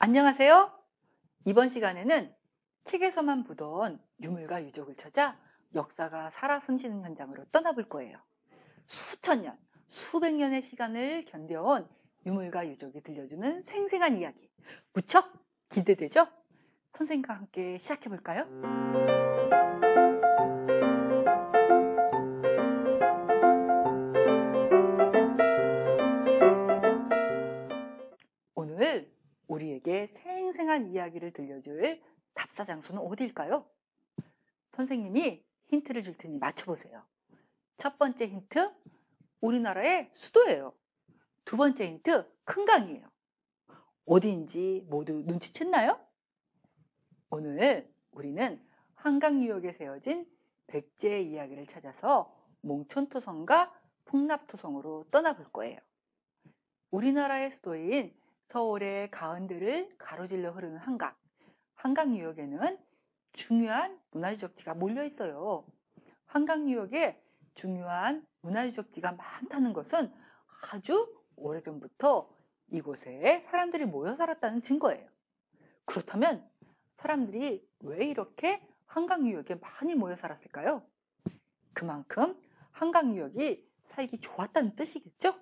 안녕하세요. 이번 시간에는 책에서만 보던 유물과 유적을 찾아 역사가 살아 숨쉬는 현장으로 떠나볼 거예요. 수천 년, 수백 년의 시간을 견뎌온 유물과 유적이 들려주는 생생한 이야기. 무척 기대되죠? 선생님과 함께 시작해 볼까요? 오늘 우리에게 생생한 이야기를 들려줄 답사 장소는 어디일까요? 선생님이 힌트를 줄 테니 맞춰보세요. 첫 번째 힌트, 우리나라의 수도예요. 두 번째 힌트, 큰 강이에요. 어디인지 모두 눈치챘나요? 오늘 우리는 한강유역에 세워진 백제의 이야기를 찾아서 몽촌토성과 풍납토성으로 떠나볼 거예요. 우리나라의 수도인 서울의 가운데를 가로질러 흐르는 한강, 한강유역에는 중요한 문화유적지가 몰려 있어요. 한강유역에 중요한 문화유적지가 많다는 것은 아주 오래전부터 이곳에 사람들이 모여 살았다는 증거예요. 그렇다면 사람들이 왜 이렇게 한강유역에 많이 모여 살았을까요? 그만큼 한강유역이 살기 좋았다는 뜻이겠죠?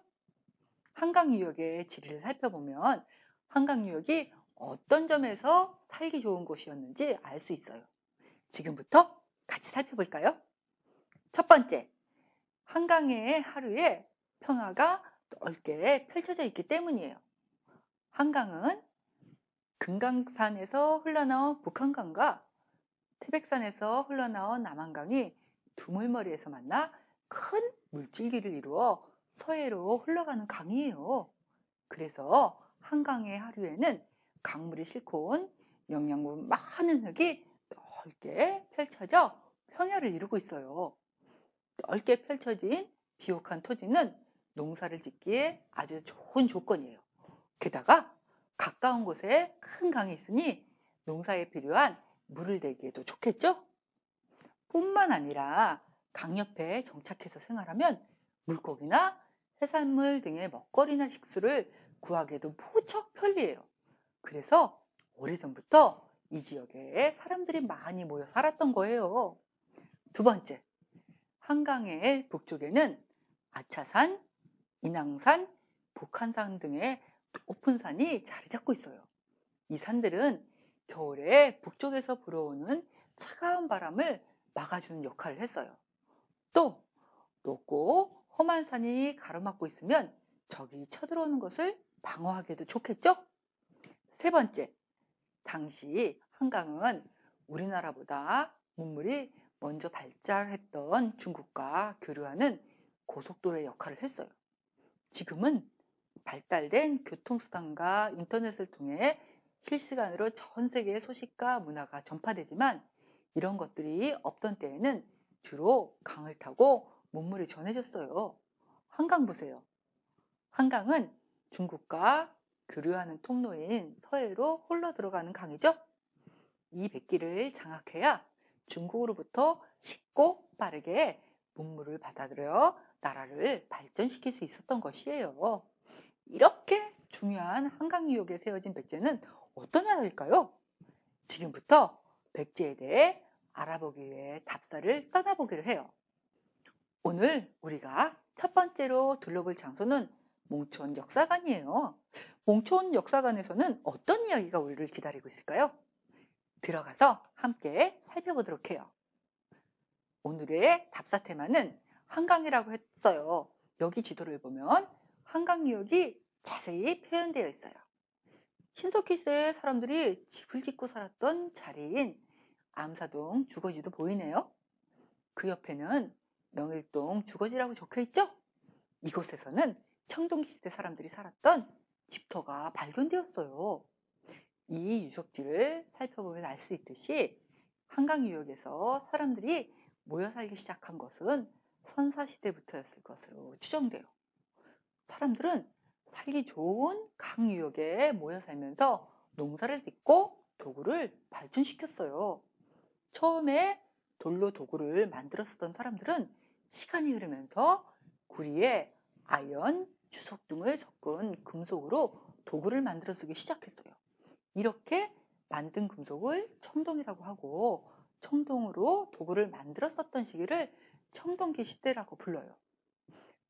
한강유역의 지리를 살펴보면 한강유역이 어떤 점에서 살기 좋은 곳이었는지 알 수 있어요. 지금부터 같이 살펴볼까요? 첫 번째, 한강의 하류에 평화가 넓게 펼쳐져 있기 때문이에요. 한강은 금강산에서 흘러나온 북한강과 태백산에서 흘러나온 남한강이 두물머리에서 만나 큰 물줄기를 이루어 서해로 흘러가는 강이에요. 그래서 한강의 하류에는 강물이 싣고 온 영양분 많은 흙이 넓게 펼쳐져 평야를 이루고 있어요. 넓게 펼쳐진 비옥한 토지는 농사를 짓기에 아주 좋은 조건이에요. 게다가 가까운 곳에 큰 강이 있으니 농사에 필요한 물을 대기에도 좋겠죠? 뿐만 아니라 강 옆에 정착해서 생활하면 물고기나 해산물 등의 먹거리나 식수를 구하기에도 무척 편리해요. 그래서 오래전부터 이 지역에 사람들이 많이 모여 살았던 거예요. 두 번째, 한강의 북쪽에는 아차산, 인왕산, 북한산 등의 높은 산이 자리 잡고 있어요. 이 산들은 겨울에 북쪽에서 불어오는 차가운 바람을 막아주는 역할을 했어요. 또 높고 험한 산이 가로막고 있으면 적이 쳐들어오는 것을 방어하기에도 좋겠죠? 세 번째, 당시 한강은 우리나라보다 문물이 먼저 발달했던 중국과 교류하는 고속도로의 역할을 했어요. 지금은 발달된 교통수단과 인터넷을 통해 실시간으로 전 세계의 소식과 문화가 전파되지만 이런 것들이 없던 때에는 주로 강을 타고 문물이 전해졌어요. 한강 보세요. 한강은 중국과 교류하는 통로인 서해로 흘러 들어가는 강이죠. 이 백기를 장악해야 중국으로부터 쉽고 빠르게 문물을 받아들여 나라를 발전시킬 수 있었던 것이에요. 이렇게 중요한 한강유역에 세워진 백제는 어떤 나라일까요? 지금부터 백제에 대해 알아보기 위해 답사를 떠나보기로 해요. 오늘 우리가 첫 번째로 둘러볼 장소는 몽촌 역사관이에요. 몽촌 역사관에서는 어떤 이야기가 우리를 기다리고 있을까요? 들어가서 함께 살펴보도록 해요. 오늘의 답사 테마는 한강이라고 했어요. 여기 지도를 보면 한강유역이 자세히 표현되어 있어요. 신석기 시대에 사람들이 집을 짓고 살았던 자리인 암사동 주거지도 보이네요. 그 옆에는 명일동 주거지라고 적혀 있죠? 이곳에서는 청동기 시대 사람들이 살았던 집터가 발견되었어요. 이 유적지를 살펴보면 알 수 있듯이 한강유역에서 사람들이 모여 살기 시작한 것은 선사시대부터였을 것으로 추정돼요. 사람들은 살기 좋은 강유역에 모여 살면서 농사를 짓고 도구를 발전시켰어요. 처음에 돌로 도구를 만들어 쓰던 사람들은 시간이 흐르면서 구리에 아연, 주석 등을 섞은 금속으로 도구를 만들어 쓰기 시작했어요. 이렇게 만든 금속을 청동이라고 하고 청동으로 도구를 만들었었던 시기를 청동기 시대라고 불러요.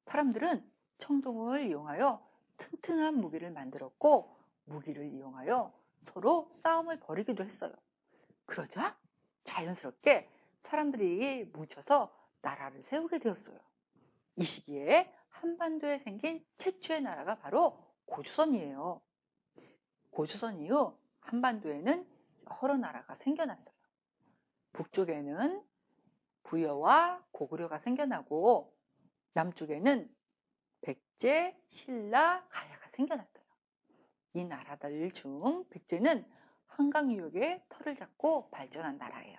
사람들은 청동을 이용하여 튼튼한 무기를 만들었고 무기를 이용하여 서로 싸움을 벌이기도 했어요. 그러자 자연스럽게 사람들이 뭉쳐서 나라를 세우게 되었어요. 이 시기에 한반도에 생긴 최초의 나라가 바로 고조선이에요. 고조선 이후 한반도에는 여러 나라가 생겨났어요. 북쪽에는 부여와 고구려가 생겨나고 남쪽에는 백제, 신라, 가야가 생겨났어요. 이 나라들 중 백제는 한강 유역에 터를 잡고 발전한 나라예요.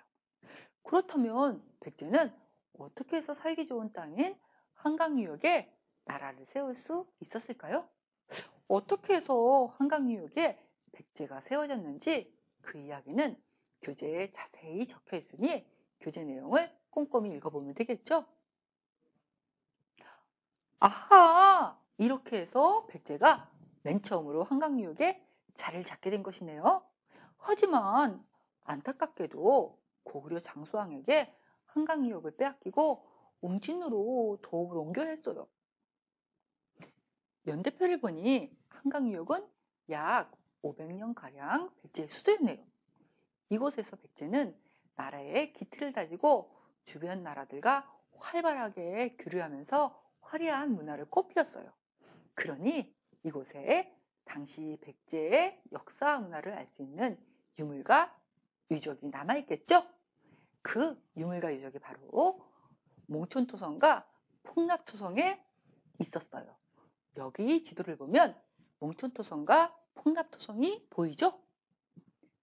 그렇다면 백제는 어떻게 해서 살기 좋은 땅인 한강 유역에 나라를 세울 수 있었을까요? 어떻게 해서 한강 유역에 백제가 세워졌는지 그 이야기는 교재에 자세히 적혀 있으니 교재 내용을 꼼꼼히 읽어보면 되겠죠? 아하! 이렇게 해서 백제가 맨 처음으로 한강 유역에 자리를 잡게 된 것이네요. 하지만 안타깝게도 고구려 장수왕에게 한강 유역을 빼앗기고 웅진으로 도읍을 옮겨야 했어요. 연대표를 보니 한강 유역은 약 500년가량 백제의 수도였네요. 이곳에서 백제는 나라의 기틀을 다지고 주변 나라들과 활발하게 교류하면서 화려한 문화를 꽃피웠어요. 그러니 이곳에 당시 백제의 역사 문화를 알 수 있는 유물과 유적이 남아있겠죠? 그 유물과 유적이 바로 몽촌토성과 폭납토성에 있었어요. 여기 지도를 보면 몽촌토성과 폭납토성이 보이죠?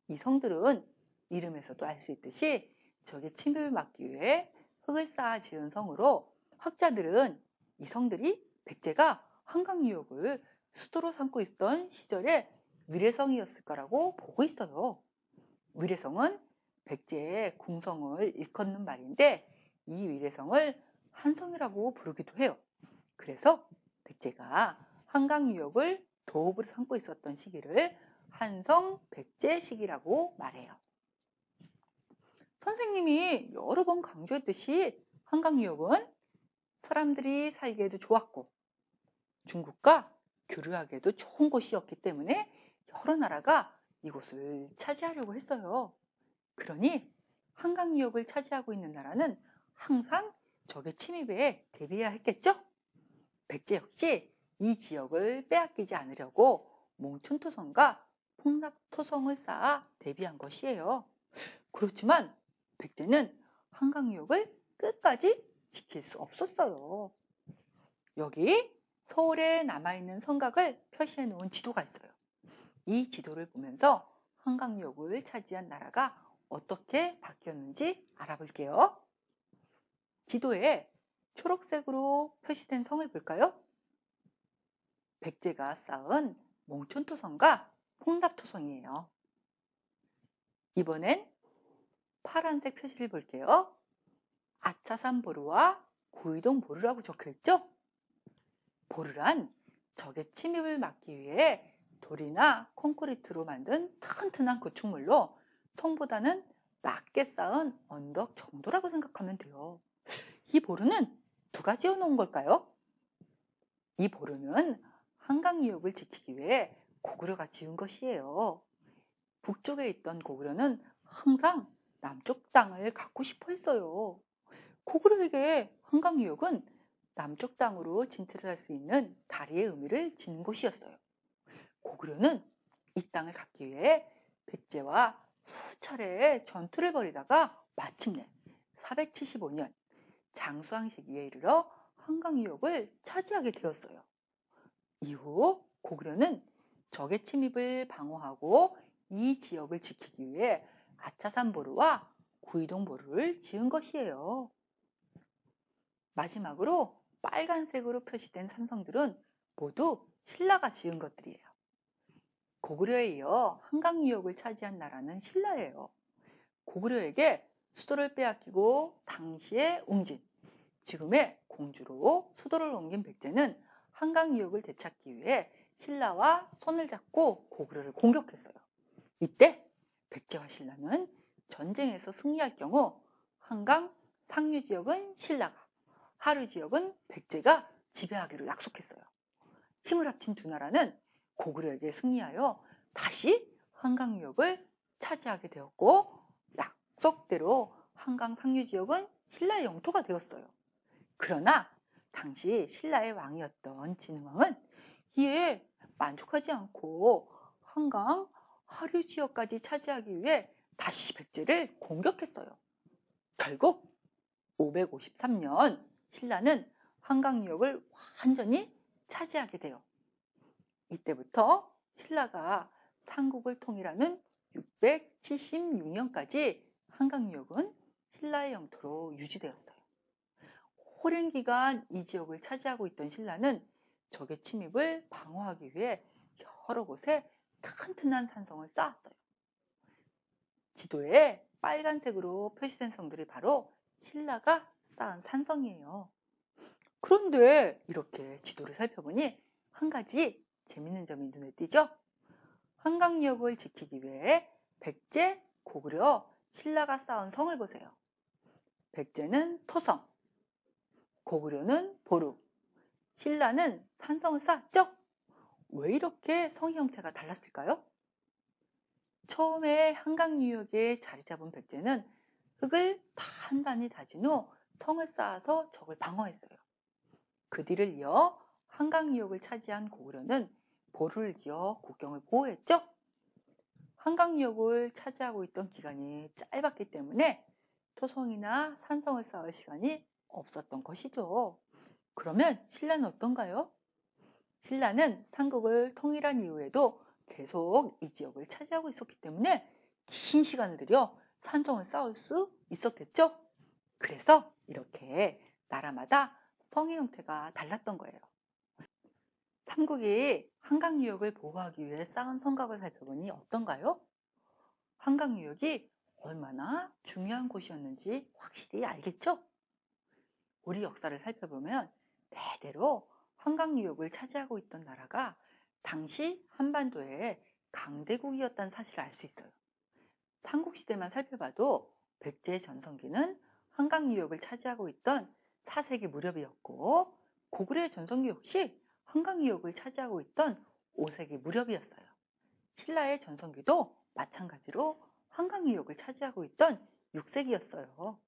이 성들은 이름에서도 알 수 있듯이 적의 침입을 막기 위해 흙을 쌓아 지은 성으로 학자들은 이 성들이 백제가 한강 유역을 수도로 삼고 있던 시절에 위례성이었을 거라고 보고 있어요. 위례성은 백제의 궁성을 일컫는 말인데 이 위례성을 한성이라고 부르기도 해요. 그래서 백제가 한강 유역을 도읍으로 삼고 있었던 시기를 한성 백제 시기라고 말해요. 선생님이 여러 번 강조했듯이 한강 유역은 사람들이 살기에도 좋았고 중국과 교류하기에도 좋은 곳이었기 때문에 여러 나라가 이곳을 차지하려고 했어요. 그러니 한강 유역을 차지하고 있는 나라는 항상 적의 침입에 대비해야 했겠죠? 백제 역시 이 지역을 빼앗기지 않으려고 몽춘토성과 폭납토성을 쌓아 대비한 것이에요. 그렇지만 백제는 한강 유역을 끝까지 지킬 수 없었어요. 여기 서울에 남아있는 성곽을 표시해 놓은 지도가 있어요. 이 지도를 보면서 한강 유역을 차지한 나라가 어떻게 바뀌었는지 알아볼게요. 지도에 초록색으로 표시된 성을 볼까요? 백제가 쌓은 몽촌토성과 폭납토성이에요. 이번엔 파란색 표시를 볼게요. 아차산 보루와 구이동 보루라고 적혀있죠? 보루란 적의 침입을 막기 위해 돌이나 콘크리트로 만든 튼튼한 구축물로 성보다는 낮게 쌓은 언덕 정도라고 생각하면 돼요. 이 보루는 누가 지어놓은 걸까요? 이 보루는 한강 유역을 지키기 위해 고구려가 지은 것이에요. 북쪽에 있던 고구려는 항상 남쪽 땅을 갖고 싶어 했어요. 고구려에게 한강 유역은 남쪽 땅으로 진출을 할 수 있는 다리의 의미를 지닌 곳이었어요. 고구려는 이 땅을 갖기 위해 백제와 수차례 전투를 벌이다가 마침내 475년 장수왕 시기에 이르러 한강 유역을 차지하게 되었어요. 이후 고구려는 적의 침입을 방어하고 이 지역을 지키기 위해 아차산 보루와 구이동 보루를 지은 것이에요. 마지막으로 빨간색으로 표시된 산성들은 모두 신라가 지은 것들이에요. 고구려에 이어 한강 유역을 차지한 나라는 신라예요. 고구려에게 수도를 빼앗기고 당시의 웅진, 지금의 공주로 수도를 옮긴 백제는 한강 유역을 되찾기 위해 신라와 손을 잡고 고구려를 공격했어요. 이때 백제와 신라는 전쟁에서 승리할 경우 한강 상류 지역은 신라가, 하류 지역은 백제가 지배하기로 약속했어요. 힘을 합친 두 나라는 고구려에게 승리하여 다시 한강 유역을 차지하게 되었고, 약속대로 한강 상류 지역은 신라의 영토가 되었어요. 그러나 당시 신라의 왕이었던 진흥왕은 이에 만족하지 않고 한강 하류 지역까지 차지하기 위해 다시 백제를 공격했어요. 결국 553년 신라는 한강 유역을 완전히 차지하게 돼요. 이때부터 신라가 삼국을 통일하는 676년까지 한강 유역은 신라의 영토로 유지되었어요. 오랜 기간 이 지역을 차지하고 있던 신라는 적의 침입을 방어하기 위해 여러 곳에 튼튼한 산성을 쌓았어요. 지도에 빨간색으로 표시된 성들이 바로 신라가 쌓은 산성이에요. 그런데 이렇게 지도를 살펴보니 한 가지 재밌는 점이 눈에 띄죠? 한강 유역을 지키기 위해 백제, 고구려, 신라가 쌓은 성을 보세요. 백제는 토성, 고구려는 보루, 신라는 산성을 쌓았죠? 왜 이렇게 성 형태가 달랐을까요? 처음에 한강 유역에 자리 잡은 백제는 흙을 단단히 다진 후 성을 쌓아서 적을 방어했어요. 그 뒤를 이어 한강 유역을 차지한 고구려는 보루를 지어 국경을 보호했죠? 한강 유역을 차지하고 있던 기간이 짧았기 때문에 토성이나 산성을 쌓을 시간이 없었던 것이죠. 그러면 신라는 어떤가요? 신라는 삼국을 통일한 이후에도 계속 이 지역을 차지하고 있었기 때문에 긴 시간을 들여 산성을 쌓을 수 있었겠죠? 그래서 이렇게 나라마다 성의 형태가 달랐던 거예요. 삼국이 한강 유역을 보호하기 위해 쌓은 성곽을 살펴보니 어떤가요? 한강 유역이 얼마나 중요한 곳이었는지 확실히 알겠죠? 우리 역사를 살펴보면 대대로 한강 유역을 차지하고 있던 나라가 당시 한반도의 강대국이었다는 사실을 알 수 있어요. 삼국시대만 살펴봐도 백제의 전성기는 한강 유역을 차지하고 있던 4세기 무렵이었고, 고구려의 전성기 역시 한강 유역을 차지하고 있던 5세기 무렵이었어요. 신라의 전성기도 마찬가지로 한강 유역을 차지하고 있던 6세기였어요.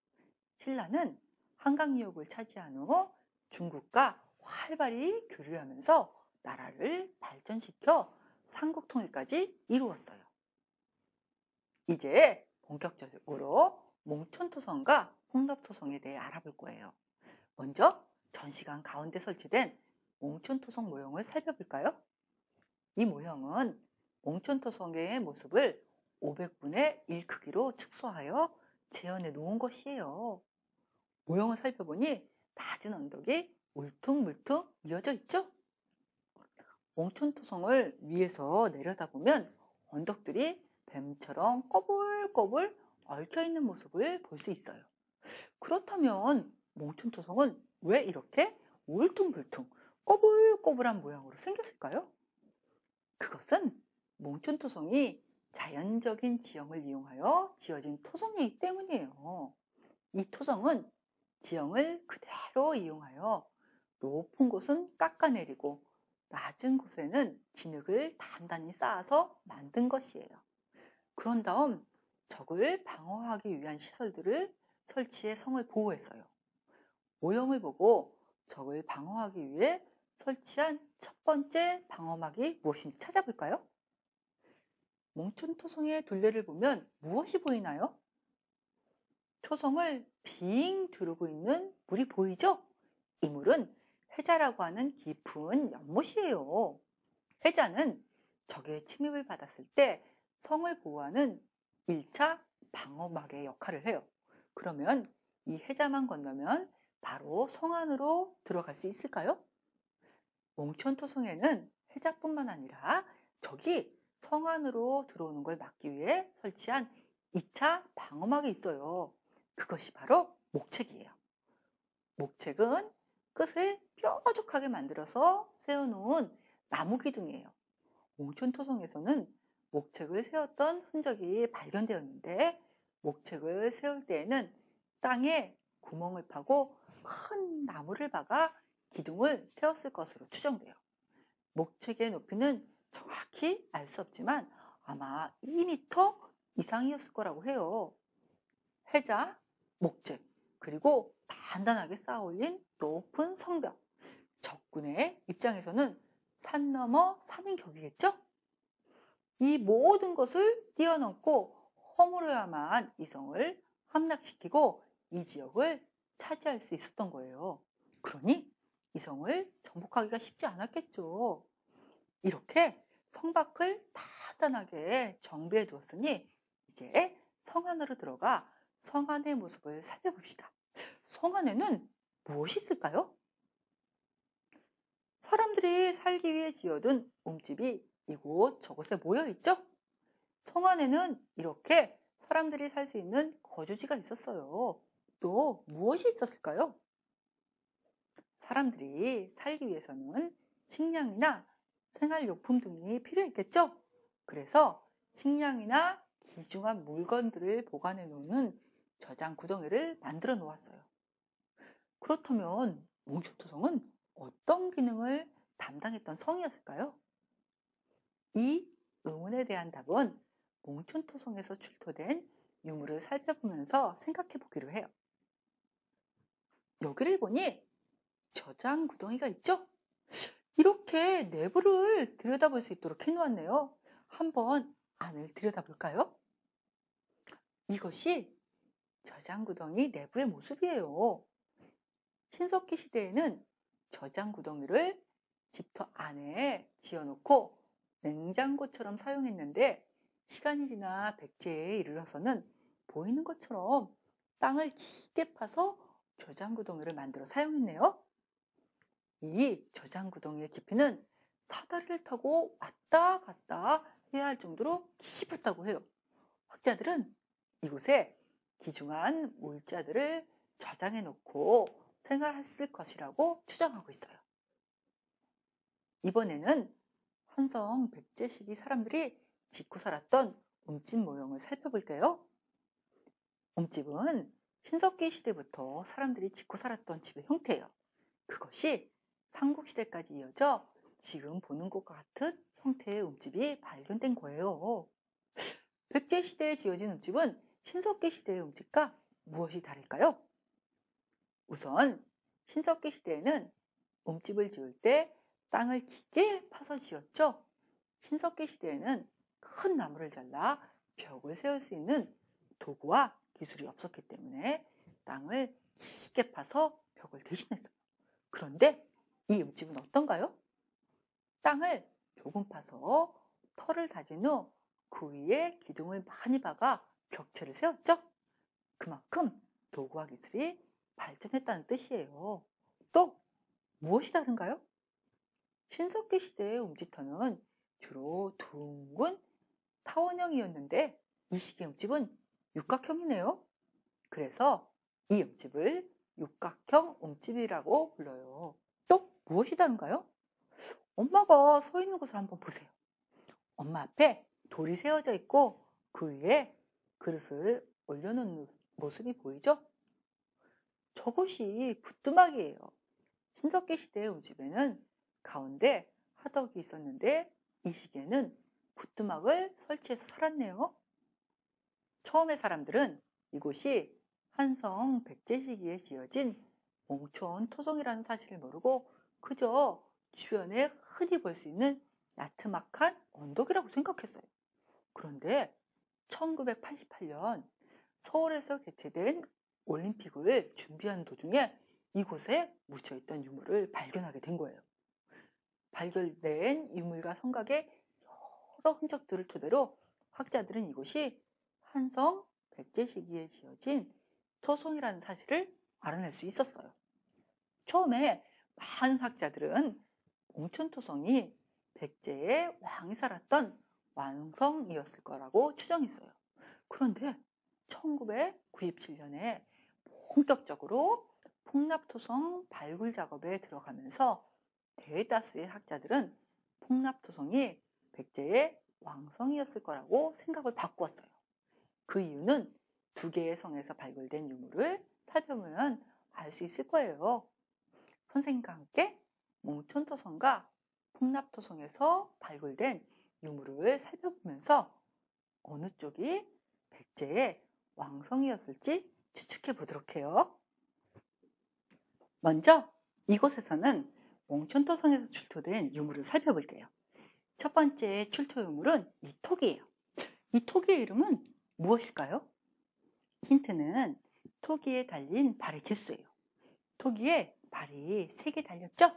신라는 한강 유역을 차지한 후 중국과 활발히 교류하면서 나라를 발전시켜 삼국 통일까지 이루었어요. 이제 본격적으로 몽촌토성과 홍납토성에 대해 알아볼 거예요. 먼저 전시관 가운데 설치된 몽촌토성 모형을 살펴볼까요? 이 모형은 몽촌토성의 모습을 500분의 1 크기로 축소하여 재현해 놓은 것이에요. 모형을 살펴보니 낮은 언덕이 울퉁불퉁 이어져 있죠? 몽촌토성을 위에서 내려다보면 언덕들이 뱀처럼 꼬불꼬불 얽혀있는 모습을 볼 수 있어요. 그렇다면 몽촌토성은 왜 이렇게 울퉁불퉁 꼬불꼬불한 모양으로 생겼을까요? 그것은 몽촌토성이 자연적인 지형을 이용하여 지어진 토성이기 때문이에요. 이 토성은 지형을 그대로 이용하여 높은 곳은 깎아내리고 낮은 곳에는 진흙을 단단히 쌓아서 만든 것이에요. 그런 다음 적을 방어하기 위한 시설들을 설치해 성을 보호했어요. 모형을 보고 적을 방어하기 위해 설치한 첫 번째 방어막이 무엇인지 찾아볼까요? 몽촌토성의 둘레를 보면 무엇이 보이나요? 토성을 빙 두르고 있는 물이 보이죠? 이 물은 해자라고 하는 깊은 연못이에요. 해자는 적의 침입을 받았을 때 성을 보호하는 1차 방어막의 역할을 해요. 그러면 이 해자만 건너면 바로 성 안으로 들어갈 수 있을까요? 몽촌토성에는 해자뿐만 아니라 적이 성 안으로 들어오는 걸 막기 위해 설치한 2차 방어막이 있어요. 그것이 바로 목책이에요. 목책은 끝을 뾰족하게 만들어서 세워놓은 나무 기둥이에요. 몽촌토성에서는 목책을 세웠던 흔적이 발견되었는데 목책을 세울 때에는 땅에 구멍을 파고 큰 나무를 박아 기둥을 세웠을 것으로 추정돼요. 목책의 높이는 정확히 알 수 없지만 아마 2m 이상이었을 거라고 해요. 해자, 목책, 그리고 단단하게 쌓아 올린 높은 성벽. 적군의 입장에서는 산 넘어 산인 격이겠죠? 이 모든 것을 뛰어넘고 허물어야만 이 성을 함락시키고 이 지역을 차지할 수 있었던 거예요. 그러니 이 성을 정복하기가 쉽지 않았겠죠. 이렇게 성 밖을 단단하게 정비해 두었으니 이제 성 안으로 들어가 성 안의 모습을 살펴봅시다. 성 안에는 무엇이 있을까요? 사람들이 살기 위해 지어둔 몸집이 이곳 저곳에 모여 있죠? 성 안에는 이렇게 사람들이 살 수 있는 거주지가 있었어요. 또 무엇이 있었을까요? 사람들이 살기 위해서는 식량이나 생활용품 등이 필요했겠죠? 그래서 식량이나 귀중한 물건들을 보관해 놓는 저장 구덩이를 만들어 놓았어요. 그렇다면 몽초토성은 어떤 기능을 담당했던 성이었을까요? 이 의문에 대한 답은 몽촌토성에서 출토된 유물을 살펴보면서 생각해 보기로 해요. 여기를 보니 저장 구덩이가 있죠? 이렇게 내부를 들여다볼 수 있도록 해놓았네요. 한번 안을 들여다볼까요? 이것이 저장 구덩이 내부의 모습이에요. 신석기 시대에는 저장 구덩이를 집터 안에 지어놓고 냉장고처럼 사용했는데 시간이 지나 백제에 이르러서는 보이는 것처럼 땅을 깊게 파서 저장 구덩이를 만들어 사용했네요. 이 저장 구덩이의 깊이는 사다리를 타고 왔다 갔다 해야 할 정도로 깊었다고 해요. 학자들은 이곳에 귀중한 물자들을 저장해 놓고 생활했을 것이라고 추정하고 있어요. 이번에는 한성 백제 시기 사람들이 짓고 살았던 움집 모형을 살펴볼게요. 움집은 신석기 시대부터 사람들이 짓고 살았던 집의 형태예요. 그것이 삼국시대까지 이어져 지금 보는 것과 같은 형태의 움집이 발견된 거예요. 백제 시대에 지어진 움집은 신석기 시대의 움집과 무엇이 다를까요? 우선 신석기 시대에는 움집을 지을 때 땅을 깊게 파서 지었죠. 신석기 시대에는 큰 나무를 잘라 벽을 세울 수 있는 도구와 기술이 없었기 때문에 땅을 깊게 파서 벽을 대신했어요. 그런데 이 움집은 어떤가요? 땅을 조금 파서 터를 다진 후 그 위에 기둥을 많이 박아 벽체를 세웠죠. 그만큼 도구와 기술이 발전했다는 뜻이에요. 또 무엇이 다른가요? 신석기 시대의 움집터는 주로 둥근 타원형이었는데 이 시기의 움집은 육각형이네요. 그래서 이 움집을 육각형 움집이라고 불러요. 또 무엇이 다른가요? 엄마가 서 있는 것을 한번 보세요. 엄마 앞에 돌이 세워져 있고 그 위에 그릇을 올려놓는 모습이 보이죠? 저것이 부뚜막이에요. 신석기 시대의 움집에는 가운데 화덕이 있었는데 이 시기에는 부뚜막을 설치해서 살았네요. 처음에 사람들은 이곳이 한성 백제 시기에 지어진 몽촌 토성이라는 사실을 모르고 그저 주변에 흔히 볼 수 있는 야트막한 언덕이라고 생각했어요. 그런데 1988년 서울에서 개최된 올림픽을 준비하는 도중에 이곳에 묻혀있던 유물을 발견하게 된 거예요. 발견된 유물과 성곽의 여러 흔적들을 토대로 학자들은 이곳이 한성 백제 시기에 지어진 토성이라는 사실을 알아낼 수 있었어요. 처음에 많은 학자들은 몽촌토성이 백제의 왕이 살았던 왕성이었을 거라고 추정했어요. 그런데 1997년에 본격적으로 폭납토성 발굴 작업에 들어가면서 대다수의 학자들은 폭납토성이 백제의 왕성이었을 거라고 생각을 바꾸었어요. 그 이유는 두 개의 성에서 발굴된 유물을 살펴보면 알 수 있을 거예요. 선생님과 함께 몽촌토성과 풍납토성에서 발굴된 유물을 살펴보면서 어느 쪽이 백제의 왕성이었을지 추측해 보도록 해요. 먼저 이곳에서는 몽촌토성에서 출토된 유물을 살펴볼게요. 첫 번째 출토 유물은 이 토기예요. 이 토기의 이름은 무엇일까요? 힌트는 토기에 달린 발의 개수예요. 토기에 발이 3개 달렸죠?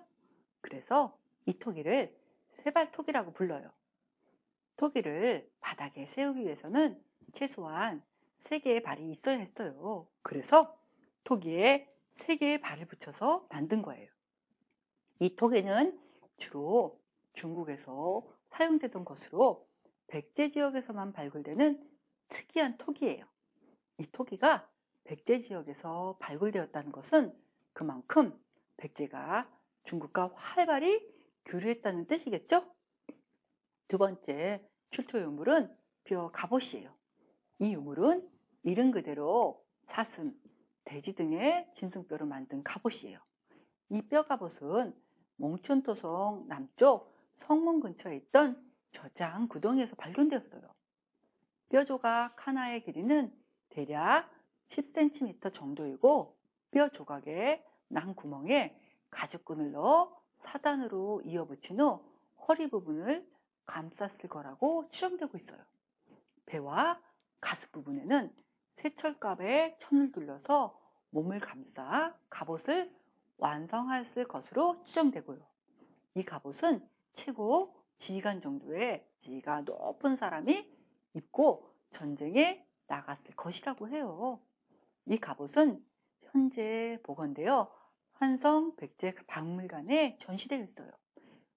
그래서 이 토기를 세발토기라고 불러요. 토기를 바닥에 세우기 위해서는 최소한 3개의 발이 있어야 했어요. 그래서 토기에 3개의 발을 붙여서 만든 거예요. 이 토기는 주로 중국에서 사용되던 것으로 백제 지역에서만 발굴되는 특이한 토기예요. 이 토기가 백제 지역에서 발굴되었다는 것은 그만큼 백제가 중국과 활발히 교류했다는 뜻이겠죠? 두 번째 출토 유물은 뼈 갑옷이에요. 이 유물은 이름 그대로 사슴, 돼지 등의 짐승뼈로 만든 갑옷이에요. 이 뼈 갑옷은 몽촌토성 남쪽 성문 근처에 있던 저장 구덩이에서 발견되었어요. 뼈 조각 하나의 길이는 대략 10cm 정도이고 뼈 조각의 난 구멍에 가죽끈을 넣어 사단으로 이어 붙인 후 허리 부분을 감쌌을 거라고 추정되고 있어요. 배와 가슴 부분에는 세철갑에 천을 둘러서 몸을 감싸 갑옷을 완성했을 것으로 추정되고요. 이 갑옷은 최고 지휘관 정도의 지위가 높은 사람이 입고 전쟁에 나갔을 것이라고 해요. 이 갑옷은 현재 보관되어 한성 백제 박물관에 전시되어 있어요.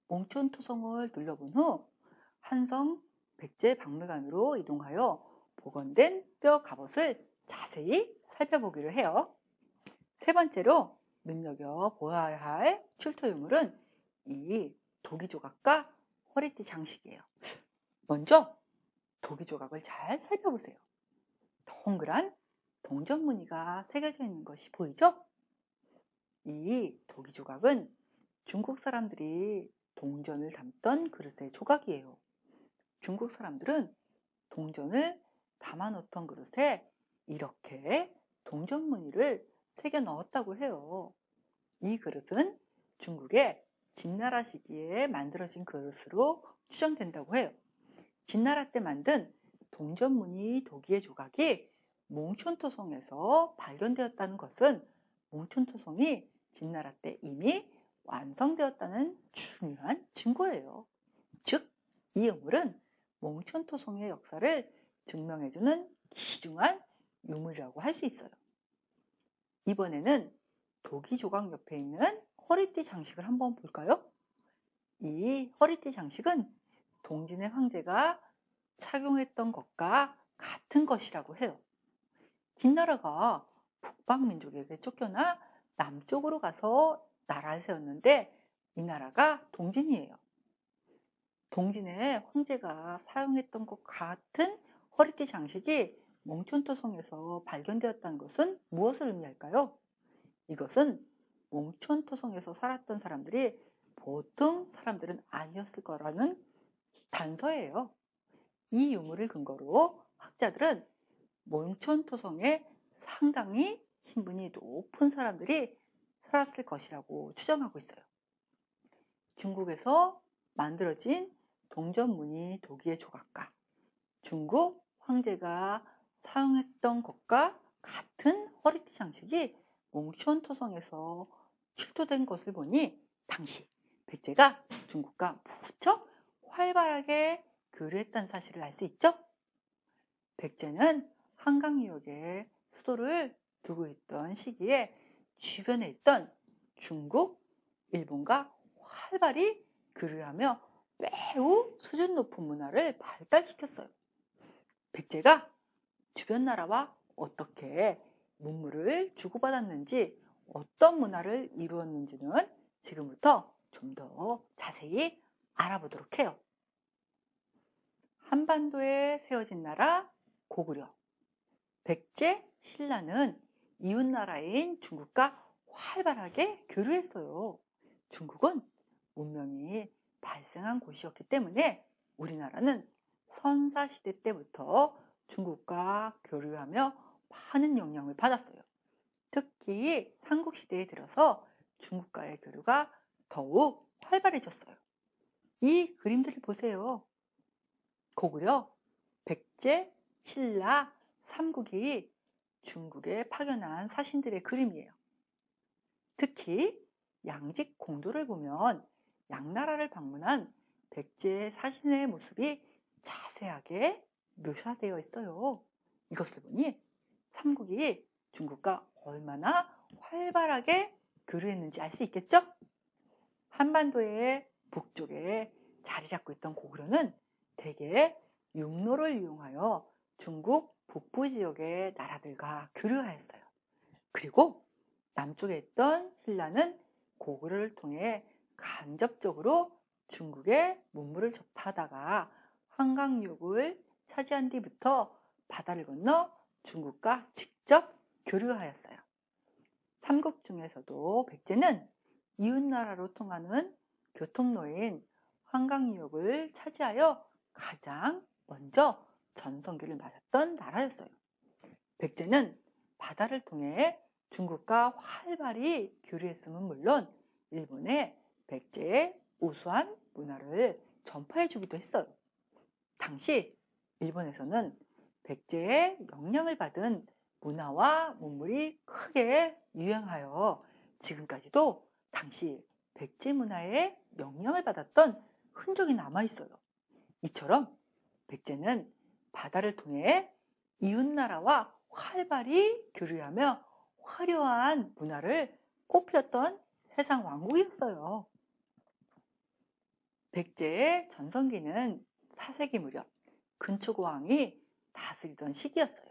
몽촌토성을 둘러본 후 한성 백제 박물관으로 이동하여 복원된 뼈 갑옷을 자세히 살펴보기로 해요. 세 번째로 눈여겨보아야 할 출토 유물은 이 도기 조각과 허리띠 장식이에요. 먼저 도기 조각을 잘 살펴보세요. 동그란 동전 무늬가 새겨져 있는 것이 보이죠? 이 도기 조각은 중국 사람들이 동전을 담던 그릇의 조각이에요. 중국 사람들은 동전을 담아놓던 그릇에 이렇게 동전 무늬를 새겨 넣었다고 해요. 이 그릇은 중국의 진나라 시기에 만들어진 그릇으로 추정된다고 해요. 진나라 때 만든 동전 무늬 도기의 조각이 몽촌토성에서 발견되었다는 것은 몽촌토성이 진나라 때 이미 완성되었다는 중요한 증거예요. 즉, 이 유물은 몽촌토성의 역사를 증명해주는 귀중한 유물이라고 할 수 있어요. 이번에는 도기 조각 옆에 있는 허리띠 장식을 한번 볼까요? 이 허리띠 장식은 동진의 황제가 착용했던 것과 같은 것이라고 해요. 진나라가 북방민족에게 쫓겨나 남쪽으로 가서 나라를 세웠는데 이 나라가 동진이에요. 동진의 황제가 사용했던 것 같은 허리띠 장식이 몽촌토성에서 발견되었다는 것은 무엇을 의미할까요? 이것은 몽촌토성에서 살았던 사람들이 보통 사람들은 아니었을 거라는 단서예요. 이 유물을 근거로 학자들은 몽촌토성에 상당히 신분이 높은 사람들이 살았을 것이라고 추정하고 있어요. 중국에서 만들어진 동전 무늬 도기의 조각과 중국 황제가 사용했던 것과 같은 허리띠 장식이 몽촌토성에서 출토된 것을 보니 당시 백제가 중국과 무척 활발하게 교류했다는 사실을 알 수 있죠? 백제는 한강 유역에 수도를 두고 있던 시기에 주변에 있던 중국, 일본과 활발히 교류하며 매우 수준 높은 문화를 발달시켰어요. 백제가 주변 나라와 어떻게 문물을 주고받았는지, 어떤 문화를 이루었는지는 지금부터 좀 더 자세히 알아보도록 해요. 한반도에 세워진 나라 고구려. 백제, 신라는 이웃나라인 중국과 활발하게 교류했어요. 중국은 문명이 발생한 곳이었기 때문에 우리나라는 선사시대 때부터 중국과 교류하며 많은 영향을 받았어요. 특히 삼국시대에 들어서 중국과의 교류가 더욱 활발해졌어요. 이 그림들을 보세요. 고구려, 백제, 신라, 삼국이 중국에 파견한 사신들의 그림이에요. 특히 양직 공도를 보면 양나라를 방문한 백제 사신의 모습이 자세하게 묘사되어 있어요. 이것을 보니 삼국이 중국과 얼마나 활발하게 교류했는지 알 수 있겠죠? 한반도의 북쪽에 자리 잡고 있던 고구려는 대개 육로를 이용하여 중국 북부 지역의 나라들과 교류하였어요. 그리고 남쪽에 있던 신라는 고구려를 통해 간접적으로 중국의 문물을 접하다가 한강유역을 차지한 뒤부터 바다를 건너 중국과 직접 교류하였어요. 삼국 중에서도 백제는 이웃나라로 통하는 교통로인 한강유역을 차지하여 가장 먼저 전성기를 맞았던 나라였어요. 백제는 바다를 통해 중국과 활발히 교류했음은 물론 일본에 백제의 우수한 문화를 전파해주기도 했어요. 당시 일본에서는 백제의 영향을 받은 문화와 문물이 크게 유행하여 지금까지도 당시 백제 문화에 영향을 받았던 흔적이 남아있어요. 이처럼 백제는 바다를 통해 이웃나라와 활발히 교류하며 화려한 문화를 꽃피웠던 세상 왕국이었어요. 백제의 전성기는 4세기 무렵 근초고왕이 다스리던 시기였어요.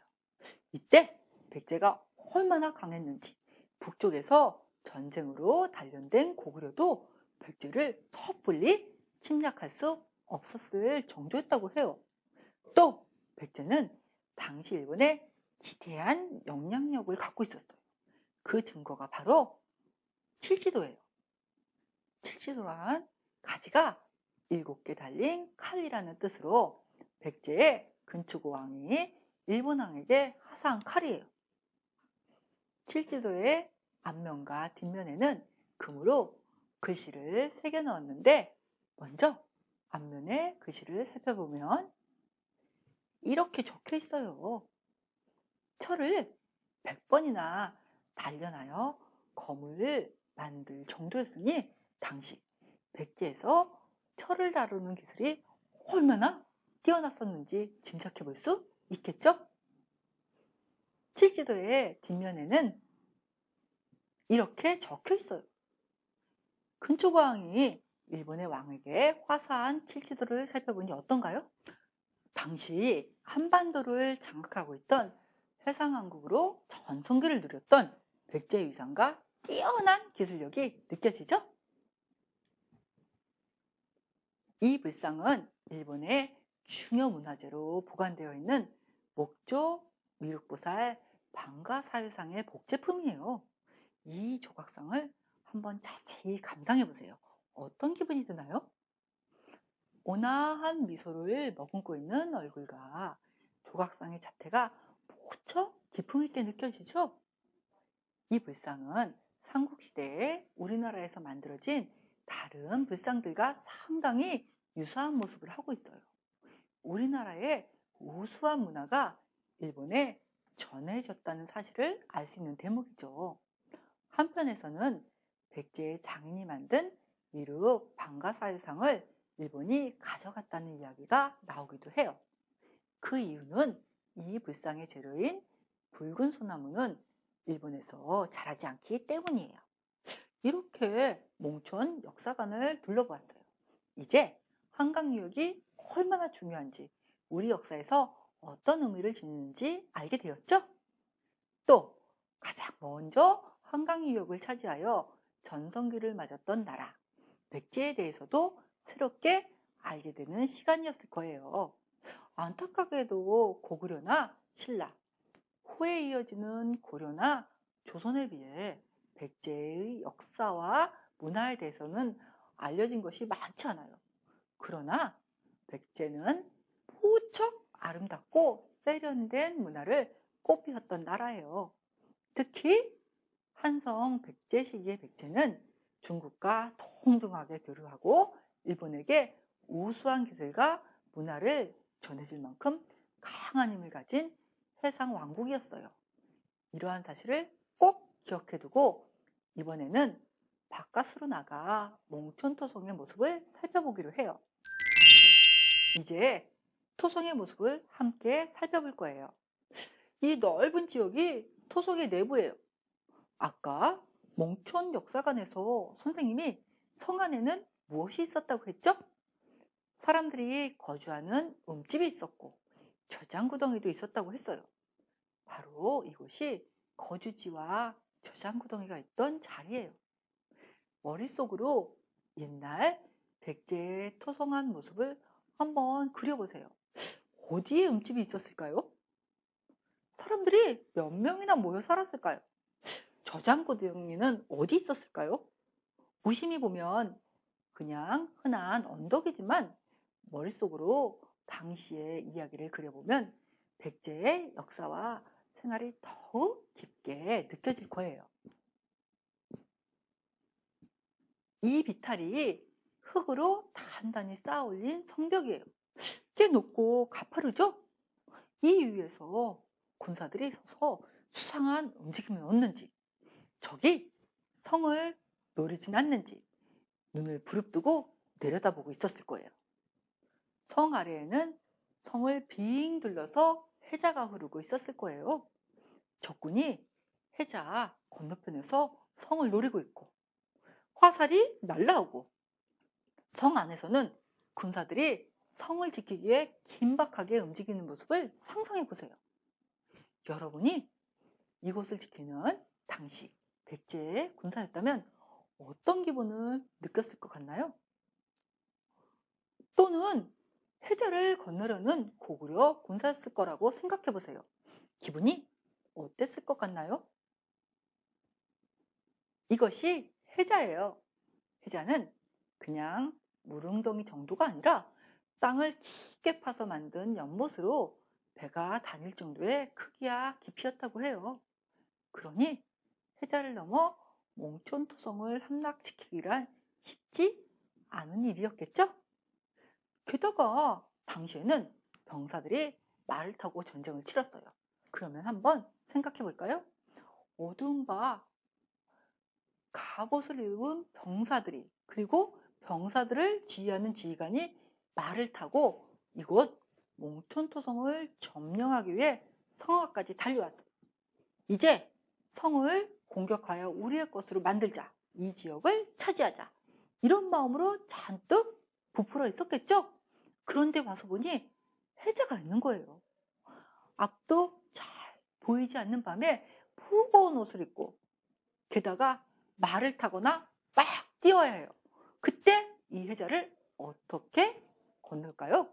이때 백제가 얼마나 강했는지 북쪽에서 전쟁으로 단련된 고구려도 백제를 섣불리 침략할 수 없었을 정도였다고 해요. 또 백제는 당시 일본에 지대한 영향력을 갖고 있었어요. 그 증거가 바로 칠지도예요. 칠지도란 가지가 7개 달린 칼이라는 뜻으로 백제의 근초고왕이 일본왕에게 하사한 칼이에요. 칠지도의 앞면과 뒷면에는 금으로 글씨를 새겨 넣었는데 먼저 앞면의 글씨를 살펴보면 이렇게 적혀 있어요. 철을 100번이나 단련하여 검을 만들 정도였으니 당시 백제에서 철을 다루는 기술이 얼마나 뛰어났었는지 짐작해 볼 수 있겠죠? 칠지도의 뒷면에는 이렇게 적혀 있어요. 근초고왕이 일본의 왕에게 화사한 칠지도를 살펴보니 어떤가요? 당시 한반도를 장악하고 있던 해상왕국으로 전성기를 누렸던 백제의 위상과 뛰어난 기술력이 느껴지죠? 이 불상은 일본의 중요 문화재로 보관되어 있는 목조 미륵보살 방가사유상의 복제품이에요. 이 조각상을 한번 자세히 감상해 보세요. 어떤 기분이 드나요? 온화한 미소를 머금고 있는 얼굴과 조각상의 자태가 무척 기품 있게 느껴지죠? 이 불상은 삼국시대에 우리나라에서 만들어진 다른 불상들과 상당히 유사한 모습을 하고 있어요. 우리나라의 우수한 문화가 일본에 전해졌다는 사실을 알 수 있는 대목이죠. 한편에서는 백제의 장인이 만든 미륵 방가사유상을 일본이 가져갔다는 이야기가 나오기도 해요. 그 이유는 이 불상의 재료인 붉은 소나무는 일본에서 자라지 않기 때문이에요. 이렇게 몽촌 역사관을 둘러보았어요. 이제 한강유역이 얼마나 중요한지, 우리 역사에서 어떤 의미를 지니는지 알게 되었죠? 또 가장 먼저 한강유역을 차지하여 전성기를 맞았던 나라, 백제에 대해서도 새롭게 알게 되는 시간이었을 거예요. 안타깝게도 고구려나 신라, 후에 이어지는 고려나 조선에 비해 백제의 역사와 문화에 대해서는 알려진 것이 많지 않아요. 그러나 백제는 무척 아름답고 세련된 문화를 꽃피웠던 나라예요. 특히 한성 백제 시기의 백제는 중국과 동등하게 교류하고 일본에게 우수한 기술과 문화를 전해줄 만큼 강한 힘을 가진 해상 왕국이었어요. 이러한 사실을 꼭 기억해두고 이번에는 바깥으로 나가 몽촌토성의 모습을 살펴보기로 해요. 이제 토성의 모습을 함께 살펴볼 거예요. 이 넓은 지역이 토성의 내부예요. 아까 몽촌 역사관에서 선생님이 성 안에는 무엇이 있었다고 했죠? 사람들이 거주하는 음집이 있었고 저장구덩이도 있었다고 했어요. 바로 이곳이 거주지와 저장구덩이가 있던 자리예요. 머릿속으로 옛날 백제의 토성한 모습을 한번 그려보세요. 어디에 음집이 있었을까요? 사람들이 몇 명이나 모여 살았을까요? 저장구덩이는 어디 있었을까요? 무심히 보면 그냥 흔한 언덕이지만 머릿속으로 당시의 이야기를 그려보면 백제의 역사와 생활이 더욱 깊게 느껴질 거예요. 이 비탈이 흙으로 단단히 쌓아 올린 성벽이에요. 꽤 높고 가파르죠? 이 위에서 군사들이 서서 수상한 움직임이 없는지, 적이 성을 노리진 않는지 눈을 부릅뜨고 내려다보고 있었을 거예요. 성 아래에는 성을 빙 둘러서 해자가 흐르고 있었을 거예요. 적군이 해자 건너편에서 성을 노리고 있고 화살이 날라오고 성 안에서는 군사들이 성을 지키기 위해 긴박하게 움직이는 모습을 상상해 보세요. 여러분이 이곳을 지키는 당시 백제의 군사였다면 어떤 기분을 느꼈을 것 같나요? 또는 해자를 건너려는 고구려 군사였을 거라고 생각해 보세요. 기분이 어땠을 것 같나요? 이것이 해자예요. 해자는 그냥 무릉덩이 정도가 아니라 땅을 깊게 파서 만든 연못으로 배가 다닐 정도의 크기와 깊이였다고 해요. 그러니 해자를 넘어 몽촌토성을 함락시키기란 쉽지 않은 일이었겠죠? 게다가 당시에는 병사들이 말을 타고 전쟁을 치렀어요. 그러면 한번 생각해 볼까요? 어둠과 갑옷을 입은 병사들이 그리고 병사들을 지휘하는 지휘관이 말을 타고 이곳 몽촌토성을 점령하기 위해 성화까지 달려왔어요. 이제 성을 공격하여 우리의 것으로 만들자. 이 지역을 차지하자. 이런 마음으로 잔뜩 부풀어 있었겠죠? 그런데 와서 보니 해자가 있는 거예요. 앞도 잘 보이지 않는 밤에 무거운 옷을 입고 게다가 말을 타거나 막 뛰어야 해요. 그때 이 해자를 어떻게 건널까요?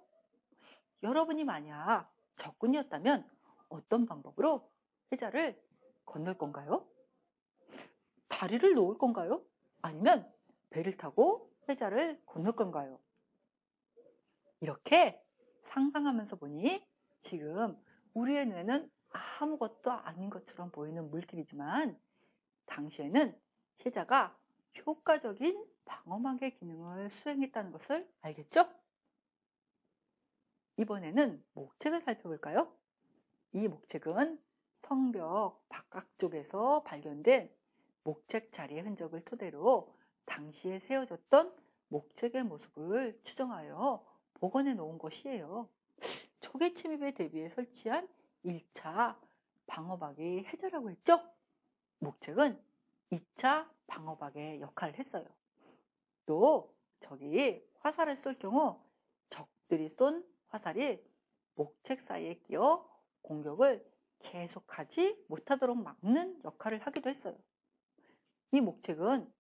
여러분이 만약 적군이었다면 어떤 방법으로 해자를 건널 건가요? 다리를 놓을 건가요? 아니면 배를 타고 해자를 건널 건가요? 이렇게 상상하면서 보니 지금 우리의 뇌는 아무것도 아닌 것처럼 보이는 물길이지만 당시에는 해자가 효과적인 방어막의 기능을 수행했다는 것을 알겠죠? 이번에는 목책을 살펴볼까요? 이 목책은 성벽 바깥쪽에서 발견된 목책 자리의 흔적을 토대로 당시에 세워졌던 목책의 모습을 추정하여 복원해 놓은 것이에요. 초기 침입에 대비해 설치한 1차 방어막이 해자라고 했죠? 목책은 2차 방어막의 역할을 했어요. 또 저기 화살을 쏠 경우 적들이 쏜 화살이 목책 사이에 끼어 공격을 계속하지 못하도록 막는 역할을 하기도 했어요. 이 목책은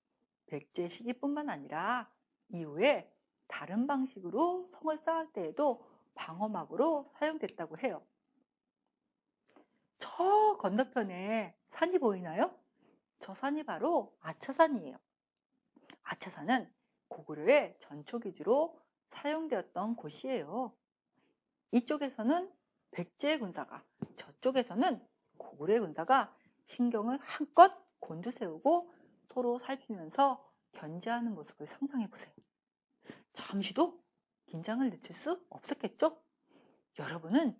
백제 시기뿐만 아니라 이후에 다른 방식으로 성을 쌓을 때에도 방어막으로 사용됐다고 해요. 저 건너편에 산이 보이나요? 저 산이 바로 아차산이에요. 아차산은 고구려의 전초기지로 사용되었던 곳이에요. 이쪽에서는 백제의 군사가, 저쪽에서는 고구려의 군사가 신경을 한껏 곤두세우고 서로 살피면서 견제하는 모습을 상상해 보세요. 잠시도 긴장을 늦출 수 없었겠죠? 여러분은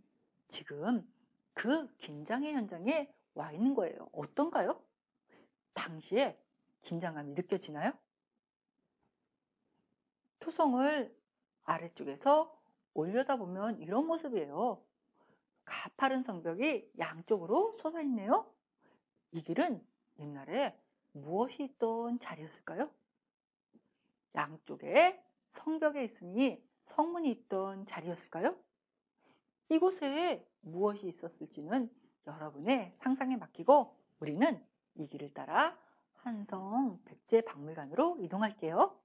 지금 그 긴장의 현장에 와 있는 거예요. 어떤가요? 당시에 긴장감이 느껴지나요? 토성을 아래쪽에서 올려다보면 이런 모습이에요. 가파른 성벽이 양쪽으로 솟아있네요. 이 길은 옛날에 무엇이 있던 자리였을까요? 양쪽에 성벽에 있으니 성문이 있던 자리였을까요? 이곳에 무엇이 있었을지는 여러분의 상상에 맡기고 우리는 이 길을 따라 한성 백제박물관으로 이동할게요.